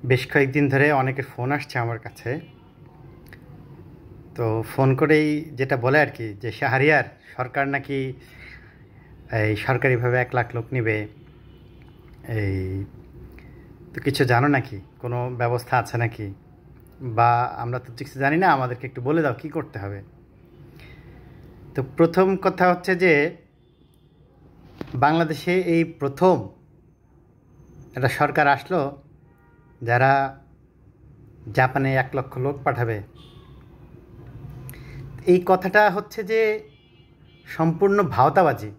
বেশ কয়েকদিন ধরে অনেকের ফোন আসছে আমার কাছে। তো ফোন করেই যেটা বলে আর কি, যে শাহরিয়ার সরকার নাকি এই সরকারিভাবে 1 লাখ লোক নিবে। এই তো কিছু জানো নাকি, কোনো ব্যবস্থা আছে নাকি? বা আমরা তো কিছু জানি না, আমাদেরকে একটু বলে দাও কি করতে হবে। তো প্রথম কথা হচ্ছে যে বাংলাদেশে এই প্রথম একটা সরকার আসলো যারা জাপানে 1 লক্ষ লোক পাঠাবে। এই কথাটা হচ্ছে যে সম্পূর্ণ ভাওতাবাজি।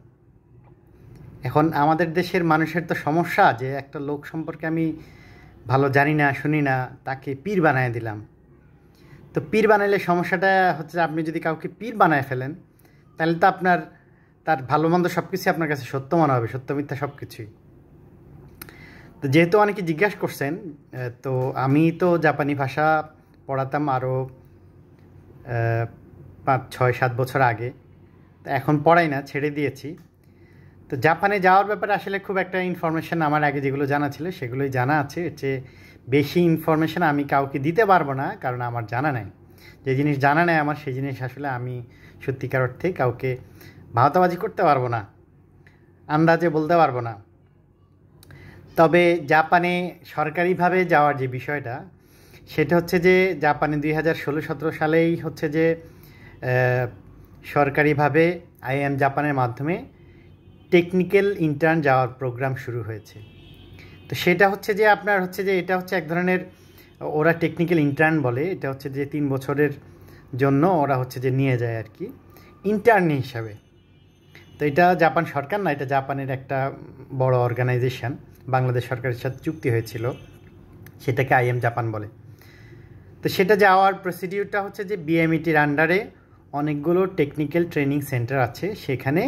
এখন আমাদের দেশের মানুষের তো সমস্যা যে একটা লোক সম্পর্কে আমি ভালো জানি না, শুনি না, তাকে পীর বানায় দিলাম। তো পীর বানাইলে সমস্যাটা হচ্ছে যে আপনি যদি কাউকে পীর বানায় ফেলেন, তাহলে তো আপনার তার ভালো মন্দ সব কিছুই আপনার কাছে সত্য মনে হবে, সত্য মিথ্যা সব কিছুই। তো যেহেতু অনেকে জিজ্ঞাসা করছেন, তো আমি তো জাপানি ভাষা পড়াতাম আরও 5, 6, 7 বছর আগে। তো এখন পড়াই না, ছেড়ে দিয়েছি। তো জাপানে যাওয়ার ব্যাপারে আসলে খুব একটা ইনফরমেশান আমার আগে যেগুলো জানা ছিল সেগুলোই জানা আছে। এর চেয়ে বেশি ইনফরমেশান আমি কাউকে দিতে পারবো না, কারণ আমার জানা নাই। যে জিনিস জানা নেই আমার, সেই জিনিস আসলে আমি সত্যিকার অর্থে কাউকে ভাওতাবাজি করতে পারবো না, আন্দাজে বলতে পারবো না। তবে জাপানে সরকারিভাবে যাওয়ার যে বিষয়টা, সেটা হচ্ছে যে জাপানে 2016-17 সালেই হচ্ছে যে সরকারিভাবে আইএম জাপানের মাধ্যমে টেকনিক্যাল ইন্টার্ন যাওয়ার প্রোগ্রাম শুরু হয়েছে। তো সেটা হচ্ছে যে আপনার হচ্ছে যে এটা হচ্ছে এক ধরনের, ওরা টেকনিক্যাল ইন্টার্ন বলে, এটা হচ্ছে যে 3 বছরের জন্য ওরা হচ্ছে যে নিয়ে যায় আর কি, ইন্টার্ন হিসাবে। তো এটা জাপান সরকার না, এটা জাপানের একটা বড় অর্গানাইজেশন, বাংলাদেশ সরকারের সাথে চুক্তি হয়েছিল, সেটাকে আইএম জাপান বলে। তো সেটা যাওয়ার প্রসিডিউরটা হচ্ছে যে বিএমইটির আন্ডারে অনেকগুলো টেকনিক্যাল ট্রেনিং সেন্টার আছে, সেখানে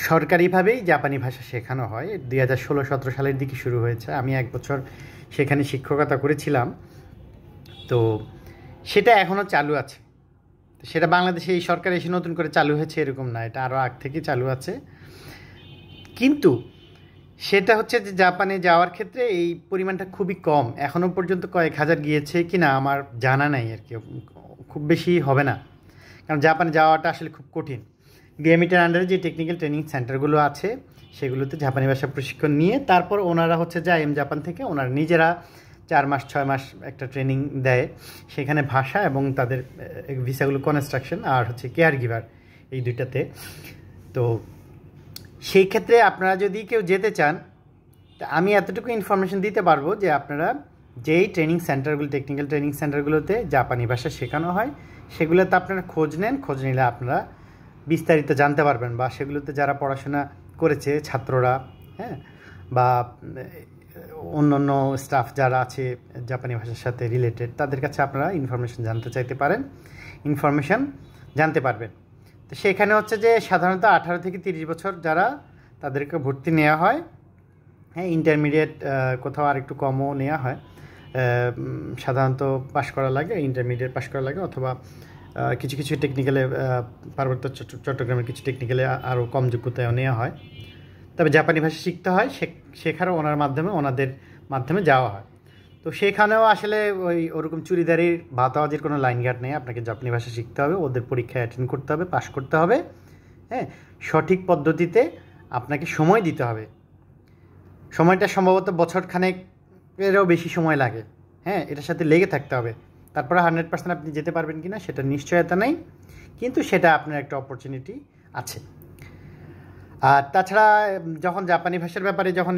সরকারিভাবেই জাপানি ভাষা শেখানো হয়। 2016-17 সালের দিকে শুরু হয়েছে। আমি 1 বছর সেখানে শিক্ষকতা করেছিলাম। তো সেটা এখনও চালু আছে। তো সেটা বাংলাদেশে এই সরকার এসে নতুন করে চালু হয়েছে এরকম না, এটা আরও আগ থেকেই চালু আছে। কিন্তু সেটা হচ্ছে যে জাপানে যাওয়ার ক্ষেত্রে এই পরিমাণটা খুবই কম। এখনও পর্যন্ত কয়েক হাজার গিয়েছে কি না আমার জানা নাই আর কি, খুব বেশি হবে না, কারণ জাপানে যাওয়াটা আসলে খুব কঠিন। বিএমইটির আন্ডারে যে টেকনিক্যাল ট্রেনিং সেন্টারগুলো আছে সেগুলোতে জাপানি ভাষা প্রশিক্ষণ নিয়ে তারপর ওনারা হচ্ছে যে আইএম জাপান থেকে ওনারা নিজেরা 4 মাস 6 মাস একটা ট্রেনিং দেয় সেখানে, ভাষা এবং তাদের ভিসাগুলো কনস্ট্রাকশন আর হচ্ছে কেয়ার গিভার, এই দুইটাতে। তো সেই ক্ষেত্রে আপনারা যদি কেউ যেতে চান, আমি এতটুকু ইনফরমেশন দিতে পারবো যে আপনারা যেই ট্রেনিং সেন্টারগুলো, টেকনিক্যাল ট্রেনিং সেন্টারগুলোতে জাপানি ভাষা শেখানো হয় সেগুলোতে আপনারা খোঁজ নেন। খোঁজ নিলে আপনারা বিস্তারিত জানতে পারবেন, বা সেগুলোতে যারা পড়াশোনা করেছে ছাত্ররা, হ্যাঁ, বা অন্য স্টাফ যারা আছে জাপানি ভাষার সাথে রিলেটেড, তাদের কাছে আপনারা ইনফরমেশন জানতে চাইতে পারেন, ইনফরমেশান জানতে পারবেন। তো সেখানে হচ্ছে যে সাধারণত 18 থেকে 30 বছর যারা, তাদেরকে ভর্তি নেওয়া হয়। হ্যাঁ, ইন্টারমিডিয়েট কোথাও আর একটু কমও নেওয়া হয়। সাধারণত পাশ করা লাগে, ইন্টারমিডিয়েট পাশ করা লাগে, অথবা কিছু কিছু টেকনিক্যালে, পার্বত্য চট্টগ্রামের কিছু টেকনিক্যালে আরও কম যোগ্যতায়ও নেওয়া হয়। তবে জাপানি ভাষা শিখতে হয়, শেখারও ওনাদের মাধ্যমে যাওয়া হয়। তো সেখানেও আসলে ওরকম চুড়িদারির ভাওতাবাজির কোনো লাইনঘাট নেই। আপনাকে জাপানি ভাষা শিখতে হবে, ওদের পরীক্ষায় অ্যাটেন্ড করতে হবে, পাশ করতে হবে। হ্যাঁ, সঠিক আপনাকে সময় দিতে হবে। সময়টা সম্ভবত বছরখানেকেরও বেশি সময় লাগে। হ্যাঁ, এটার সাথে লেগে থাকতে হবে। তারপরে 100% আপনি যেতে পারবেন কি না সেটা নিশ্চয়তা নেই, কিন্তু সেটা আপনার একটা অপরচুনিটি আছে। আর তাছাড়া যখন জাপানি ভাষার ব্যাপারে যখন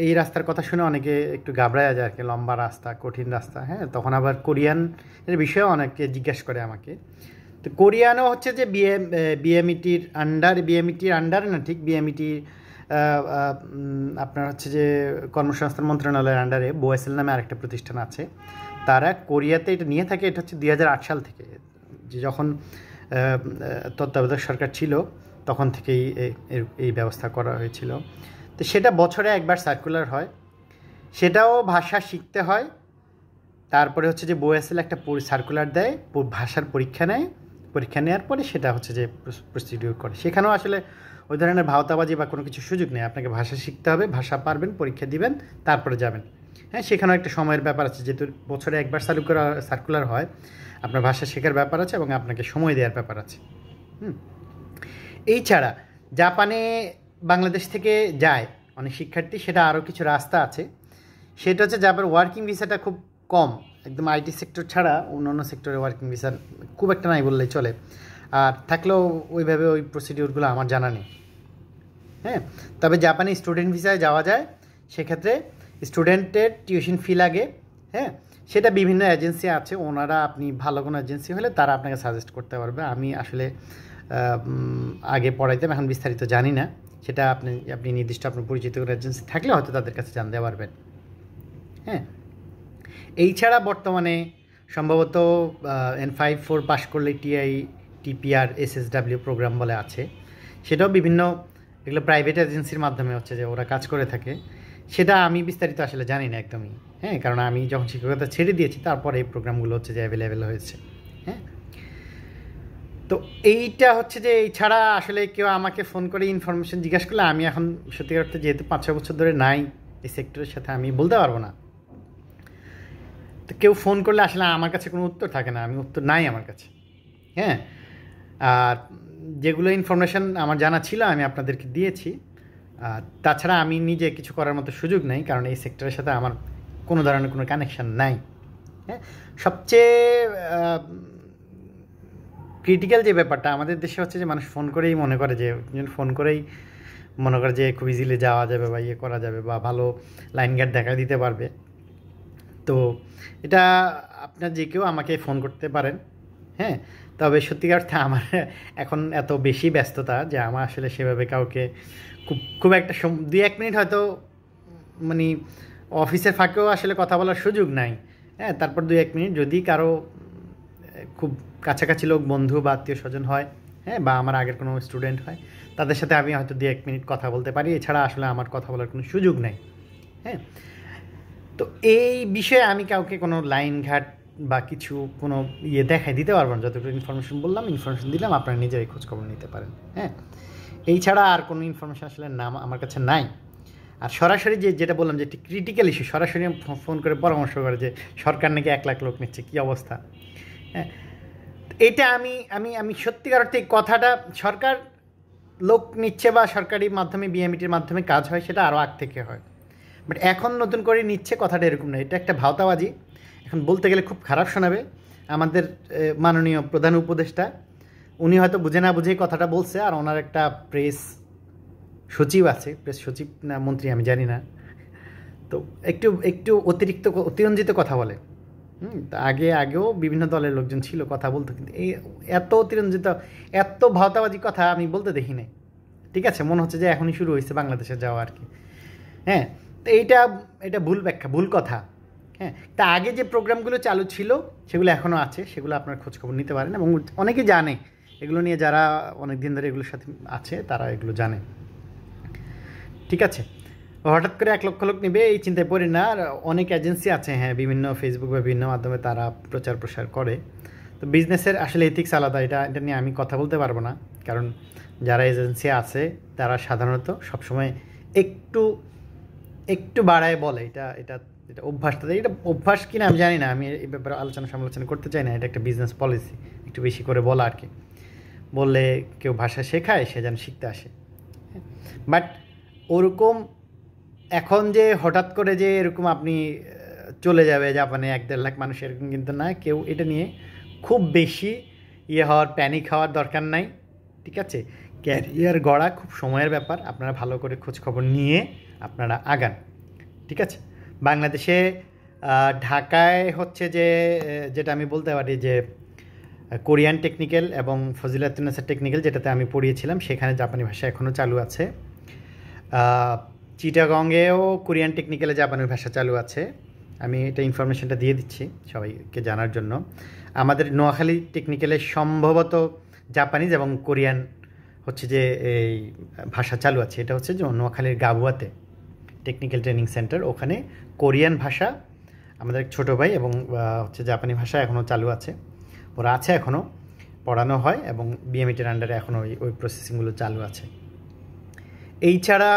এই রাস্তার কথা শুনে অনেকে একটু ঘাবড়ায় যায় আর কি, লম্বা রাস্তা, কঠিন রাস্তা। হ্যাঁ, তখন আবার কোরিয়ানের বিষয়েও অনেকে জিজ্ঞাসা করে আমাকে। তো কোরিয়ানও হচ্ছে যে বিএমইটির আন্ডারে না, ঠিক বিএমইটির আপনার হচ্ছে যে কর্মসংস্থান মন্ত্রণালয়ের আন্ডারে বোয়েসেল নামে আরেকটা প্রতিষ্ঠান আছে। তারা কোরিয়াতে এটা নিয়ে থাকে। এটা হচ্ছে 2008 সাল থেকে, যে যখন তত্ত্বাবধায়ক সরকার ছিল তখন থেকেই এই ব্যবস্থা করা হয়েছিল। তো সেটা বছরে একবার সার্কুলার হয়, সেটাও ভাষা শিখতে হয়। তারপরে হচ্ছে যে বোয়েসেল একটা সার্কুলার দেয়, ভাষার পরীক্ষা নেয়, পরীক্ষা নেওয়ার পরে সেটা হচ্ছে যে প্রসিডিউর করে। সেখানেও আসলে ওই ধরনের ভাওতাবাজি বা কোনো কিছু সুযোগ নেই। আপনাকে ভাষা শিখতে হবে, ভাষা পারবেন, পরীক্ষা দিবেন, তারপরে যাবেন। হ্যাঁ, সেখানেও একটা সময়ের ব্যাপার আছে, যেহেতু বছরে একবার সার্কুলার হয়, আপনার ভাষা শেখার ব্যাপার আছে এবং আপনাকে সময় দেওয়ার ব্যাপার আছে। এই ছাড়া জাপানে বাংলাদেশ থেকে যায় অনেক শিক্ষার্থী, সেটা আরও কিছু রাস্তা আছে। সেটা হচ্ছে জাপানের ওয়ার্কিং ভিসাটা খুব কম, একদম আইটি সেক্টর ছাড়া অন্যান্য সেক্টরে ওয়ার্কিং ভিসা খুব একটা নাই বললেই চলে, আর থাকলেও ওইভাবে ওই প্রসিডিউরগুলো আমার জানা নেই। হ্যাঁ, তবে জাপানি স্টুডেন্ট ভিসায় যাওয়া যায়, সেক্ষেত্রে স্টুডেন্টের টিউশন ফি লাগে। হ্যাঁ, সেটা বিভিন্ন এজেন্সি আছে, ওনারা, আপনি ভালো কোনো এজেন্সি হলে তারা আপনাকে সাজেস্ট করতে পারবে। আমি আসলে আগে পড়াইতাম, এখন বিস্তারিত জানি না, সেটা আপনি নির্দিষ্ট আপনার পরিচিত কোনো এজেন্সি থাকলে হয়তো তাদের কাছে জানতে পারবেন। হ্যাঁ, এই ছাড়া বর্তমানে সম্ভবত N5-4 পাশ করলে TI, TPR, SSW প্রোগ্রাম বলে আছে, সেটাও বিভিন্ন, এগুলো প্রাইভেট এজেন্সির মাধ্যমে হচ্ছে যে ওরা কাজ করে থাকে, সেটা আমি বিস্তারিত আসলে জানি না একদমই। হ্যাঁ, কারণ আমি যখন শিক্ষকতা ছেড়ে দিয়েছি তারপরে এই প্রোগ্রামগুলো হচ্ছে যে অ্যাভেলেবেল হয়েছে। হ্যাঁ, তো এইটা হচ্ছে যে এই ছাড়া আসলে কেউ আমাকে ফোন করে ইনফরমেশন জিজ্ঞাসা করলে আমি এখন সত্যি অর্থে যেহেতু 5-6 বছর ধরে নাই এই সেক্টরের সাথে, আমি বলতে পারবো না। তো কেউ ফোন করলে আসলে আমার কাছে কোনো উত্তর থাকে না, উত্তর নাই আমার কাছে। হ্যাঁ, আর যেগুলো ইনফরমেশান আমার জানা ছিল আমি আপনাদেরকে দিয়েছি। তাছাড়া আমি নিজে কিছু করার মতো সুযোগ নেই, কারণ এই সেক্টরের সাথে আমার কোনো ধরনের কোনো কানেকশান নাই। হ্যাঁ, সবচেয়ে ক্রিটিক্যাল যে ব্যাপারটা আমাদের দেশে হচ্ছে যে মানুষ ফোন করেই মনে করে যে খুব ইজিলি যাওয়া যাবে বা ইয়ে করা যাবে বা ভালো লাইন গার্ড দেখা দিতে পারবে। তো এটা আপনার যে কেউ আমাকে ফোন করতে পারেন। হ্যাঁ, তবে সত্যিকার অর্থে আমার এখন এত বেশি ব্যস্ততা যে আমার আসলে সেভাবে কাউকে খুব একটা 2-1 মিনিট হয়তো মানে অফিসের ফাঁকেও আসলে কথা বলার সুযোগ নাই। হ্যাঁ, তারপর 2-1 মিনিট যদি কারো খুব কাছাকাছি লোক, বন্ধু বা আত্মীয় স্বজন হয়, হ্যাঁ, বা আমার আগের কোনো স্টুডেন্ট হয়, তাদের সাথে আমি হয়তো 2-1 মিনিট কথা বলতে পারি, এছাড়া আসলে আমার কথা বলার কোনো সুযোগ নেই। হ্যাঁ, তো এই বিষয়ে আমি কাউকে কোনো লাইন ঘাট বা কিছু কোনো দেখাই দিতে পারবো না। যতটুকু ইনফরমেশন বললাম, ইনফরমেশন দিলাম, আপনারা নিজেরাই খোঁজখবর নিতে পারেন। হ্যাঁ, এই ছাড়া আর কোনো ইনফরমেশন আসলে আমার কাছে নাই। আর সরাসরি যেটা বললাম যে একটি ক্রিটিক্যাল ইস্যু, সরাসরি ফোন করে পরামর্শ করে যে সরকার নাকি 1 লাখ লোক নিচ্ছে, কী অবস্থা। হ্যাঁ, এটা আমি সত্যিকার অর্থে এই কথাটা, সরকার লোক নিচ্ছে বা সরকারি মাধ্যমে বিএমইটির মাধ্যমে কাজ হয়, সেটা আরও আগ থেকে হয়, বাট এখন নতুন করে নিচ্ছে, কথাটা এরকম না, এটা একটা ভাওতাবাজি। এখন বলতে গেলে খুব খারাপ শোনাবে। আমাদের মাননীয় প্রধান উপদেষ্টা, উনি হয়তো বুঝে না বুঝেই কথাটা বলছে, আর ওনার একটা প্রেস সচিব আছে, প্রেস সচিব না মন্ত্রী আমি জানি না, তো একটু অতিরঞ্জিত কথা বলে। আগেও বিভিন্ন দলের লোকজন ছিল, কথা বলতো, কিন্তু এই এত অতিরঞ্জিত, এত ভাওতাবাজি কথা আমি বলতে দেখি নাই। ঠিক আছে, মনে হচ্ছে যে এখনই শুরু হয়েছে বাংলাদেশে যাওয়া আর কি। হ্যাঁ, তো এটা ভুল ব্যাখ্যা, ভুল কথা। হ্যাঁ, তা আগে যে প্রোগ্রামগুলো চালু ছিল সেগুলো এখনও আছে, সেগুলো আপনার খোঁজখবর নিতে পারেন, এবং অনেকে জানে এগুলো নিয়ে, যারা অনেক দিন ধরে এগুলোর সাথে আছে তারা এগুলো জানে। ঠিক আছে, হঠাৎ করে 1 লক্ষ লোক নেবে এই চিন্তায় পড়ি না। আর অনেক এজেন্সি আছে, হ্যাঁ, বিভিন্ন ফেসবুক বা বিভিন্ন মাধ্যমে তারা প্রচার প্রসার করে। তো বিজনেসের আসলে এথিক্স আলাদা, এটা নিয়ে আমি কথা বলতে পারবো না, কারণ যারা এজেন্সি আছে তারা সাধারণত সবসময় একটু বাড়ায় বলে, এটা অভ্যাসটা, এটা অভ্যাস কিনা আমি জানি না, আমি এই ব্যাপারে সমালোচনা করতে চাই না। এটা একটা বিজনেস পলিসি, একটু বেশি করে বলা আর কি। বললে কেউ ভাষা শেখায়, সে যেন শিখতে আসে। বাট ওরকম এখন যে হঠাৎ করে যে এরকম আপনি চলে যাবে জাপানে 1-1.5 লাখ মানুষ, এরকম কিন্তু না। কেউ এটা নিয়ে খুব বেশি প্যানিক হওয়ার দরকার নাই। ঠিক আছে, ক্যারিয়ার গড়া খুব সময়ের ব্যাপার, আপনারা ভালো করে খোঁজখবর নিয়ে আপনারা আগান। ঠিক আছে, বাংলাদেশে ঢাকায় হচ্ছে যেটা আমি বলতে পারি যে কোরিয়ান টেকনিক্যাল এবং ফজিলাতুন্নেসা টেকনিক্যাল, যেটাতে আমি পড়িয়েছিলাম, সেখানে জাপানি ভাষা এখনও চালু আছে। চিটাগংয়েও কোরিয়ান টেকনিক্যালে জাপানি ভাষা চালু আছে। আমি এটা ইনফরমেশনটা দিয়ে দিচ্ছি সবাইকে জানার জন্য। আমাদের নোয়াখালী টেকনিক্যালে সম্ভবত জাপানিজ এবং কোরিয়ান হচ্ছে যে এই ভাষা চালু আছে। এটা হচ্ছে যে নোয়াখালীর গাবুয়াতে টেকনিক্যাল ট্রেনিং সেন্টার, ওখানে কোরিয়ান ভাষা আমাদের ছোটো ভাই এবং হচ্ছে জাপানি ভাষা এখনও চালু আছে, ওরা আছে, এখনও পড়ানো হয়, এবং বিএমইটির আন্ডারে এখনও ওই প্রসেসিংগুলো চালু আছে। এই ছাড়া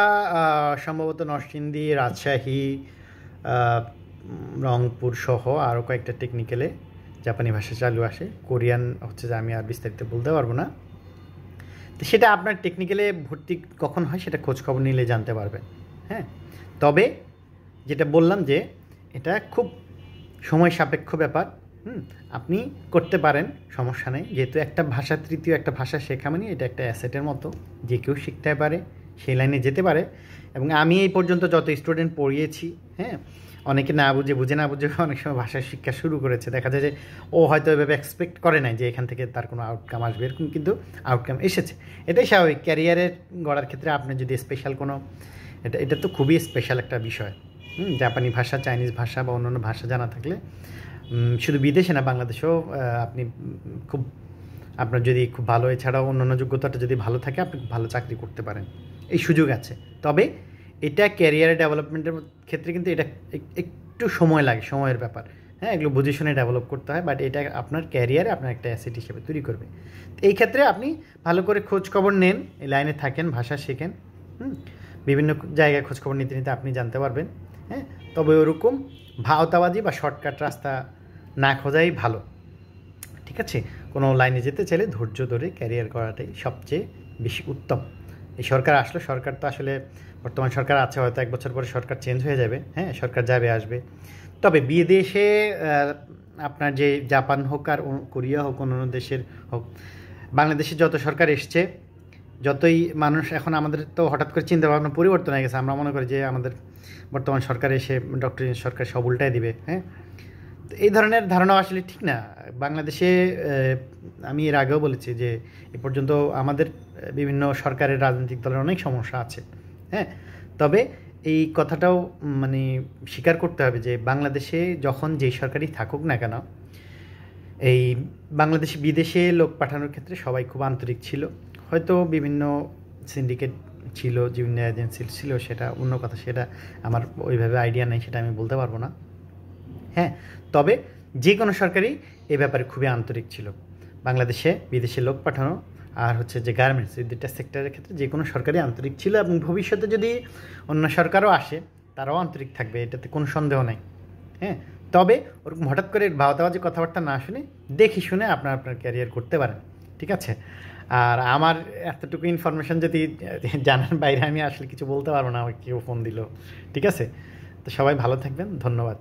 সম্ভবত নরসিংদী, রাজশাহী, রংপুর সহ আরও কয়েকটা টেকনিক্যালে জাপানি ভাষা চালু আসে। কোরিয়ান হচ্ছে যে আমি আর বিস্তারিত বলতে পারবো না। তো সেটা আপনার টেকনিক্যালে ভর্তি কখন হয় সেটা খোঁজখবর নিলে জানতে পারবেন। হ্যাঁ, তবে যেটা বললাম যে এটা খুব সময় সাপেক্ষ ব্যাপার। আপনি করতে পারেন, সমস্যা নেই, যেহেতু একটা ভাষা, তৃতীয় একটা ভাষা শেখা মানে এটা একটা অ্যাসেটের মতো, যে কেউ শিখতে পারে, সেই লাইনে যেতে পারে। এবং আমি এই পর্যন্ত যত স্টুডেন্ট পড়িয়েছি, হ্যাঁ, অনেকে না বুঝে না বুঝে অনেক সময় ভাষার শিক্ষা শুরু করেছে। দেখা যায় যে ও হয়তো এভাবে এক্সপেক্ট করে নাই যে এখান থেকে তার কোনো আউটকাম আসবে, এরকম কিন্তু আউটকাম এসেছে। এটাই স্বাভাবিক। ক্যারিয়ারের গড়ার ক্ষেত্রে আপনি যদি স্পেশাল কোনো, এটা তো খুবই স্পেশাল একটা বিষয়। জাপানি ভাষা, চাইনিজ ভাষা বা অন্যান্য ভাষা জানা থাকলে শুধু বিদেশে না, বাংলাদেশেও আপনি খুব, আপনার যদি খুব ভালো, এছাড়াও অন্যান্য যোগ্যতাটা যদি ভালো থাকে, আপনি খুব ভালো চাকরি করতে পারেন, এই সুযোগ আছে। তবে এটা ক্যারিয়ারে ডেভেলপমেন্টের ক্ষেত্রে কিন্তু এটা একটু সময় লাগে, সময়ের ব্যাপার। হ্যাঁ, এগুলো বুঝে শুনে ডেভেলপ করতে হয়, বাট এটা আপনার ক্যারিয়ারে আপনার একটা অ্যাসেট হিসেবে তৈরি করবে। তো এই ক্ষেত্রে আপনি ভালো করে খোঁজখবর নেন, এই লাইনে থাকেন, ভাষা শেখেন, বিভিন্ন জায়গায় খোঁজখবর নিতে নিতে আপনি জানতে পারবেন। হ্যাঁ, তবে ওরকম ভাওতাবাজি বা শর্টকাট রাস্তা না খোঁজাই ভালো। ঠিক আছে, কোনো লাইনে যেতে চাইলে ধৈর্য ধরে ক্যারিয়ার করাটাই সবচেয়ে বেশি উত্তম। এই সরকার আসলো, সরকার তো আসলে বর্তমান সরকার আছে, হয়তো 1 বছর পরে সরকার চেঞ্জ হয়ে যাবে। হ্যাঁ, সরকার যাবে আসবে। তবে বিদেশে আপনার যে জাপান হোক আর কোরিয়া হোক, অন্য দেশের হোক, বাংলাদেশে যত সরকার এসছে, যতই মানুষ এখন, আমাদের তো হঠাৎ করে চিন্তাভাবনা পরিবর্তন হয়ে গেছে। আমরা মনে করি যে আমাদের বর্তমান সরকার এসে ডক্টর সরকার সব উল্টায় দিবে। হ্যাঁ, তো এই ধরনের ধারণা আসলে ঠিক না। বাংলাদেশে আমি এর আগেও বলেছি যে এ পর্যন্ত আমাদের বিভিন্ন সরকারের, রাজনৈতিক দলের অনেক সমস্যা আছে। হ্যাঁ, তবে এই কথাটাও মানে স্বীকার করতে হবে যে বাংলাদেশে যখন যেই সরকারই থাকুক না কেন, এই বাংলাদেশে বিদেশে লোক পাঠানোর ক্ষেত্রে সবাই খুব আন্তরিক ছিল। হয়তো বিভিন্ন সিন্ডিকেট ছিল, বিভিন্ন এজেন্সি ছিল, সেটা অন্য কথা, সেটা আমার ওইভাবে আইডিয়া নেই, সেটা আমি বলতে পারবো না। হ্যাঁ, তবে যে কোনো সরকারই এ ব্যাপারে খুবই আন্তরিক ছিল। বাংলাদেশে বিদেশে লোক পাঠানো আর হচ্ছে যে গার্মেন্টস, এই দুইটা সেক্টরের ক্ষেত্রে যে কোনো সরকারই আন্তরিক ছিল, এবং ভবিষ্যতে যদি অন্য সরকারও আসে তারাও আন্তরিক থাকবে, এটাতে কোনো সন্দেহ নেই। হ্যাঁ, তবে ওরকম হঠাৎ করে ভাওতাবাজি কথাবার্তা না শুনে, দেখে শুনে আপনার ক্যারিয়ার করতে পারেন। ঠিক আছে, আর আমার এতটুকু ইনফরমেশন যদি জানার বাইরে আমি আসলে কিছু বলতে পারবো না, আমাকে কেউ ফোন দিল। ঠিক আছে, তো সবাই ভালো থাকবেন, ধন্যবাদ।